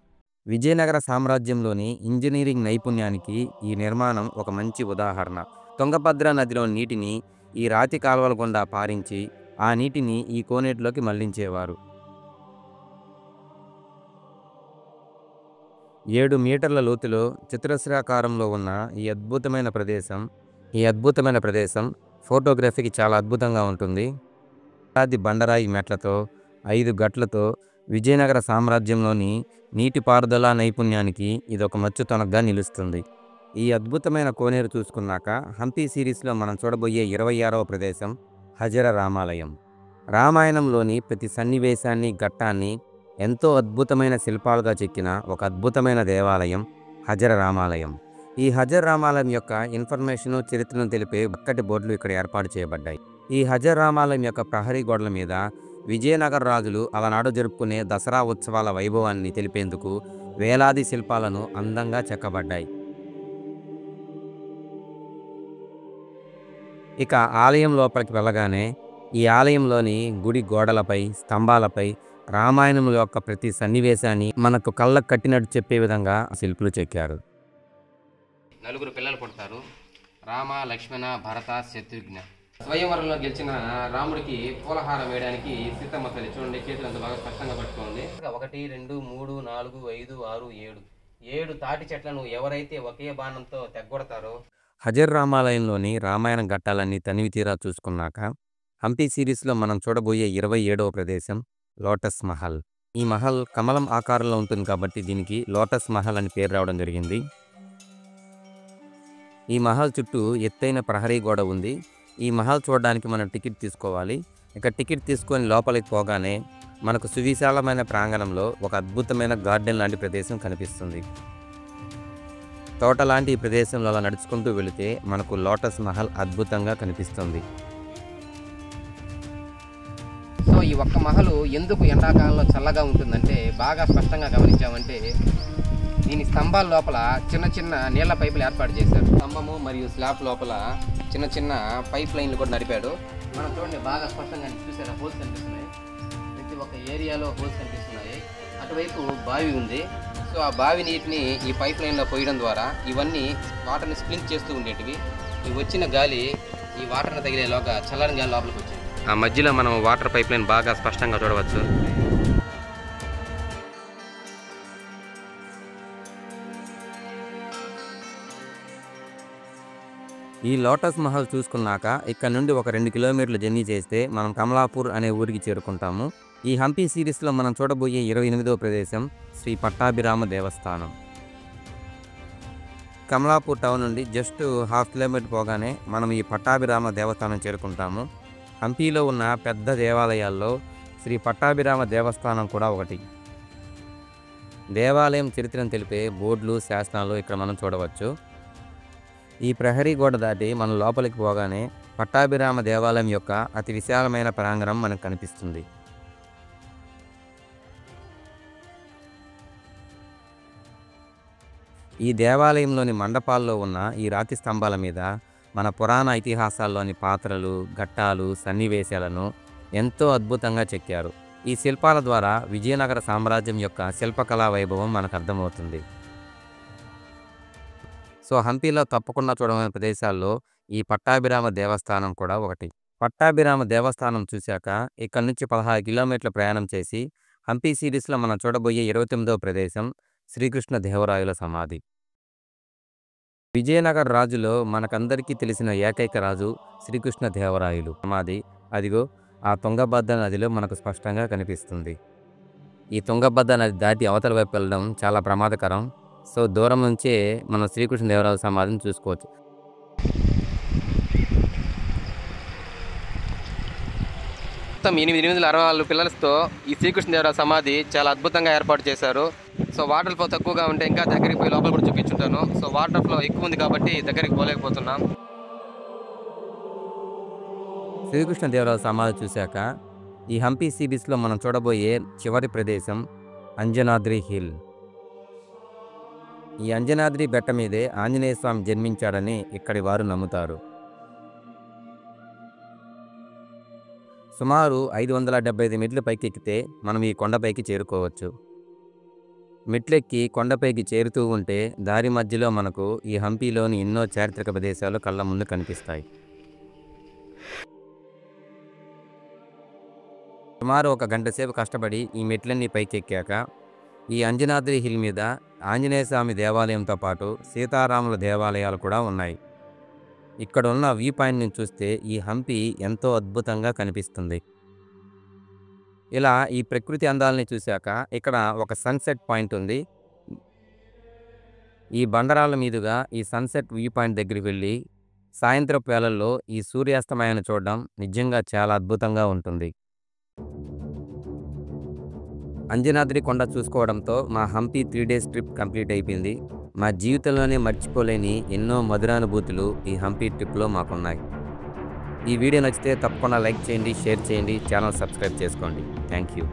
విజయనగర సామ్రాజ్యంలోని ఇంజనీరింగ్ నైపుణ్యానికి ఈ నిర్మాణం ఒక మంచి ఉదాహరణ. తుంగభద్ర నదిలో నీటిని ఈ రాతి కాలువల గుండా పారించి ఆ నీటిని ఈ కోనేటిలోకి మళ్లించేవారు. 7 మీటర్ల లోతులో చతురస్రాకారంలో ఉన్న ఈ అద్భుతమైన ప్రదేశం ఫోటోగ్రఫీకి చాలా అద్భుతంగా ఉంటుంది. అది బండరాయి మెట్లతో 5 గట్లతో విజయనగర సామ్రాజ్యంలోని నీటిపారుదల నైపుణ్యానికి ఇదొక మచ్చుతొనగ్గా నిలుస్తుంది. ఈ అద్భుతమైన కోనేరు చూసుకున్నాక హంపి సిరీస్లో మనం చూడబోయే 26వ ప్రదేశం హజర రామాలయం. రామాయణంలోని ప్రతి సన్నివేశాన్ని, ఘట్టాన్ని ఎంతో అద్భుతమైన శిల్పాలుగా చెక్కిన ఒక అద్భుతమైన దేవాలయం హజర రామాలయం. ఈ హజర్ రామాలయం యొక్క ఇన్ఫర్మేషను, చరిత్రను తెలిపే చక్కటి బోర్డులు ఇక్కడ ఏర్పాటు చేయబడ్డాయి. ఈ హజర్ రామాలయం యొక్క ప్రహరీ గోడల మీద విజయనగర రాజులు అలనాడు జరుపుకునే దసరా ఉత్సవాల వైభవాన్ని తెలిపేందుకు వేలాది శిల్పాలను అందంగా చెక్కబడ్డాయి. ఇక ఆలయం లోపలికి వెళ్ళగానే ఈ ఆలయంలోని గుడి గోడలపై, స్తంభాలపై రామాయణం యొక్క ప్రతి సన్నివేశాన్ని మనకు కళ్ళకు కట్టినట్టు చెప్పే విధంగా శిల్పులు చెక్కారు. 4 పిల్లలు పుడతారు. రామ, లక్ష్మణ, భరత, శత్రుఘ్న. స్వయంవరంలో గెలిచిన రాముడికి పూలహారం వేయడానికి సీతమ్మ తల్లి చూడండి చేతులు అంత బాగా స్పష్టంగా పట్టుకోండి. 1 2 3 4 5 6 7 తాటి చెట్లను ఎవరైతే ఒకే బాణంతో తెగ్గొడతారో. హజర్ రామాలయంలోని రామాయణ ఘట్టాలన్నీ తనివి తీరా చూసుకున్నాక హంపి సిరీస్లో మనం చూడబోయే 27వ ప్రదేశం లోటస్ మహల్. ఈ మహల్ కమలం ఆకారంలో ఉంటుంది కాబట్టి దీనికి లోటస్ మహల్ అని పేరు రావడం జరిగింది. ఈ మహల్ చుట్టూ ఎత్తైన ప్రహరీ గోడ ఉంది. ఈ మహల్ చూడడానికి మనం టికెట్ తీసుకోవాలి. ఇక టికెట్ తీసుకొని లోపలికి పోగానే మనకు సువిశాలమైన ప్రాంగణంలో ఒక అద్భుతమైన గార్డెన్ లాంటి ప్రదేశం కనిపిస్తుంది. తోట లాంటి ఈ ప్రదేశంలో అలా నడుచుకుంటూ వెళితే మనకు లోటస్ మహల్ అద్భుతంగా కనిపిస్తుంది. ఒక్క మహలు ఎందుకు ఎండాకాలంలో చల్లగా ఉంటుందంటే బాగా స్పష్టంగా గమనించామంటే దీని స్తంభాల లోపల చిన్న చిన్న నీళ్ల పైపులు ఏర్పాటు చేశారు. స్తంభము మరియు స్లాబ్ లోపల చిన్న చిన్న పైప్ లైన్లు కూడా నడిపాడు. మనం చూడండి, బాగా స్పష్టంగా చూసారా, హోల్స్ కనిపిస్తున్నాయి. ప్రతి ఒక్క ఏరియాలో హోల్స్ కనిపిస్తున్నాయి. అటువైపు బావి ఉంది. సో ఆ బావి నీటిని ఈ పైప్ లైన్లో పోయడం ద్వారా ఇవన్నీ వాటర్ని స్ప్లింక్ చేస్తూ ఉండేటివి. ఈ వచ్చిన గాలి ఈ వాటర్ని తగిలేలోగా చల్లని గాలి లోపలికి వచ్చింది. ఆ మధ్యలో మనం వాటర్ పైప్ లైన్ బాగా స్పష్టంగా చూడవచ్చు. ఈ లోటస్ మహల్ చూసుకున్నాక ఇక్కడ నుండి ఒక 2 కిలోమీటర్లు జర్నీ చేస్తే మనం కమలాపూర్ అనే ఊరికి చేరుకుంటాము. ఈ హంపి సిరీస్లో మనం చూడబోయే 28వ ప్రదేశం శ్రీ పట్టాభిరామ దేవస్థానం. కమలాపూర్ టౌన్ నుండి జస్ట్ 1/2 కిలోమీటర్ పోగానే మనం ఈ పట్టాభిరామ దేవస్థానం చేరుకుంటాము. హంపిలో ఉన్న పెద్ద దేవాలయాల్లో శ్రీ పట్టాభిరామ దేవస్థానం కూడా ఒకటి. దేవాలయం చరిత్రను తెలిపే బోర్డులు, శాసనాలు ఇక్కడ మనం చూడవచ్చు. ఈ ప్రహరీ గోడ దాటి మనం లోపలికి పోగానే పట్టాభిరామ దేవాలయం యొక్క అతి విశాలమైన ప్రాంగణం మనకు కనిపిస్తుంది. ఈ దేవాలయంలోని మండపాల్లో ఉన్న ఈ రాతి స్తంభాల మీద మన పురాణ ఇతిహాసాల్లోని పాత్రలు, ఘట్టాలు, సన్నివేశాలను ఎంతో అద్భుతంగా చెక్కారు. ఈ శిల్పాల ద్వారా విజయనగర సామ్రాజ్యం యొక్క శిల్పకళా వైభవం మనకు అర్థమవుతుంది. సో హంపిలో తప్పకుండా చూడమైన ప్రదేశాల్లో ఈ పట్టాభిరామ దేవస్థానం కూడా ఒకటి. పట్టాభిరామ దేవస్థానం చూశాక ఇక్కడ నుంచి 16 కిలోమీటర్ల ప్రయాణం చేసి హంపి సిరీస్లో మనం చూడబోయే 29వ ప్రదేశం శ్రీకృష్ణ దేవరాయల సమాధి. విజయనగర రాజులో మనకందరికీ తెలిసిన ఏకైక రాజు శ్రీకృష్ణ దేవరాయలు సమాధి అదిగో ఆ తుంగభద్ర నదిలో మనకు స్పష్టంగా కనిపిస్తుంది. ఈ తుంగభద్ర నది దాటి అవతల వైపు వెళ్ళడం చాలా ప్రమాదకరం. సో దూరం నుంచే మనం శ్రీకృష్ణ దేవరాయల సమాధిని చూసుకోవచ్చు. మొత్తం 864 పిల్లర్స్తో ఈ శ్రీకృష్ణ దేవరాయల సమాధి చాలా అద్భుతంగా ఏర్పాటు చేశారు. సో వాటర్ ఫ్లో తక్కువగా ఉంటే ఇంకా దగ్గరికి పోయి లోపల కూడా చూపించుంటాను. సో వాటర్ ఫ్లో ఎక్కువ ఉంది కాబట్టి దగ్గరికి పోలేకపోతున్నాం. శ్రీకృష్ణ దేవరాయల సమాధి చూశాక ఈ హంపి సిరీస్లో మనం చూడబోయే చివరి ప్రదేశం అంజనాద్రి హిల్. ఈ అంజనాద్రి బెట్ట మీదే ఆంజనేయ స్వామి జన్మించాడని ఇక్కడి వారు నమ్ముతారు. సుమారు 575 మెట్లు పైకెక్కితే మనం ఈ కొండపైకి చేరుకోవచ్చు. మెట్లెక్కి కొండపైకి చేరుతూ ఉంటే దారి మధ్యలో మనకు ఈ హంపిలోని ఎన్నో చారిత్రక ప్రదేశాలు కళ్ళ ముందు కనిపిస్తాయి. సుమారు 1 గంట సేపు కష్టపడి ఈ మెట్లన్నీ పైకెక్కాక ఈ అంజనాద్రి హిల్ మీద ఆంజనేయ స్వామి దేవాలయంతో పాటు సీతారాముల దేవాలయాలు కూడా ఉన్నాయి. ఇక్కడ ఉన్న వ్యూ పాయింట్ నుంచి చూస్తే ఈ హంపి ఎంతో అద్భుతంగా కనిపిస్తుంది. ఇలా ఈ ప్రకృతి అందాలని చూశాక ఇక్కడ ఒక సన్సెట్ పాయింట్ ఉంది. ఈ బండరాళ్ళ మీదుగా ఈ సన్సెట్ వ్యూ పాయింట్ దగ్గరికి వెళ్ళి సాయంత్రపు వేళల్లో ఈ సూర్యాస్తమయాన్ని చూడడం నిజంగా చాలా అద్భుతంగా ఉంటుంది. అంజనాద్రి కొండ చూసుకోవడంతో మా హంపి 3 డేస్ ట్రిప్ కంప్లీట్ అయిపోయింది. మా జీవితంలోనే మర్చిపోలేని ఎన్నో మధురానుభూతులు ఈ హంపి ట్రిప్లో మాకున్నాయి. ఈ వీడియో నచ్చితే తప్పకుండా లైక్ చేయండి, షేర్ చేయండి, ఛానల్ సబ్స్క్రైబ్ చేసుకోండి. Thank you.